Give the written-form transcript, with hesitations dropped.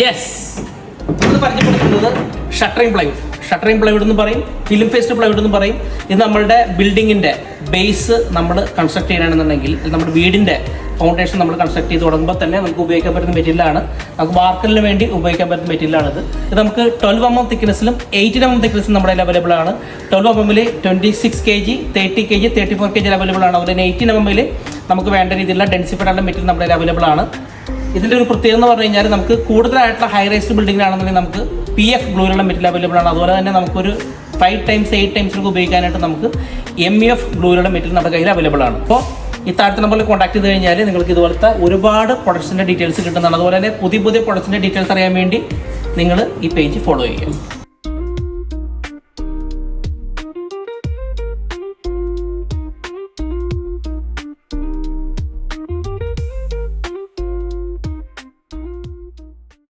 Yes, നമ്മൾ പരിചയപ്പെടുത്തുന്നത് shuttering plywood എന്ന് പറയും, ഫിലിം ഫേസ്ഡ് പ്ലൈവുഡ് എന്ന് പറയും. ഇത് നമ്മളുടെ ബിൽഡിങ്ങിൻ്റെ ബേസ് നമ്മൾ കൺസ്ട്രക്ട് ചെയ്യണമെന്നുണ്ടെങ്കിൽ, നമ്മുടെ വീടിൻ്റെ ഫൗണ്ടേഷൻ നമ്മൾ കൺസ്ട്രക്ട് ചെയ്ത് തുടങ്ങുമ്പോൾ തന്നെ നമുക്ക് ഉപയോഗിക്കാൻ പറ്റുന്ന മെറ്റീരിയലാണ്. നമുക്ക് വാർക്കലിന് വേണ്ടി ഉപയോഗിക്കാൻ പറ്റുന്ന മെറ്റീരിയലാണിത്. ഇത് നമുക്ക് 12 mm തിക്നെസ്സിലും 18 mm തിക്നെസ്സിലും നമ്മുടെ അവൈലബിൾ ആണ്. 12 mm 26 kg, 30 kg, 34 kg available ആണ്. അതുപോലെ 18 mm നമുക്ക് വേണ്ട രീതിയിലുള്ള ഡെൻസിഫൈഡ് ആയിട്ടുള്ള മെറ്റീരിയൽ നമ്മുടെ അവൈലബിൾ ആണ്. ഇതിൻ്റെ ഒരു പ്രത്യേകത എന്ന് പറഞ്ഞു കഴിഞ്ഞാൽ നമുക്ക് കൂടുതലായിട്ടുള്ള ഹൈ റൈസ്ഡ് ബിൽഡിങ്ങിലാണെന്നുണ്ടെങ്കിൽ നമുക്ക് PF ഗ്ലൂയിലുള്ള മെറ്റീരിയൽ അവൈലബിൾ ആണ്. അതുപോലെ തന്നെ നമുക്കൊരു 5 times 8 times ഉപയോഗിക്കാനായിട്ട് നമുക്ക് MEF ഗ്ലൂയിലുള്ള മെറ്റീരിയൽ നമ്മുടെ കയ്യിൽ അവൈലബിൾ ആണ്. അപ്പോൾ ഈ താഴത്തെ നമ്പറിൽ കോൺടാക്ട് ചെയ്ത് കഴിഞ്ഞാൽ നിങ്ങൾക്ക് ഇതുപോലത്തെ ഒരുപാട് പ്രൊഡക്ട്സിൻ്റെ ഡീറ്റെയിൽസ് കിട്ടുന്നതാണ്. അതുപോലെ തന്നെ പുതിയ പ്രൊഡക്ട്സിൻ്റെ ഡീറ്റെയിൽസ് അറിയാൻ വേണ്ടി നിങ്ങൾ ഈ പേജ് ഫോളോ ചെയ്യുക.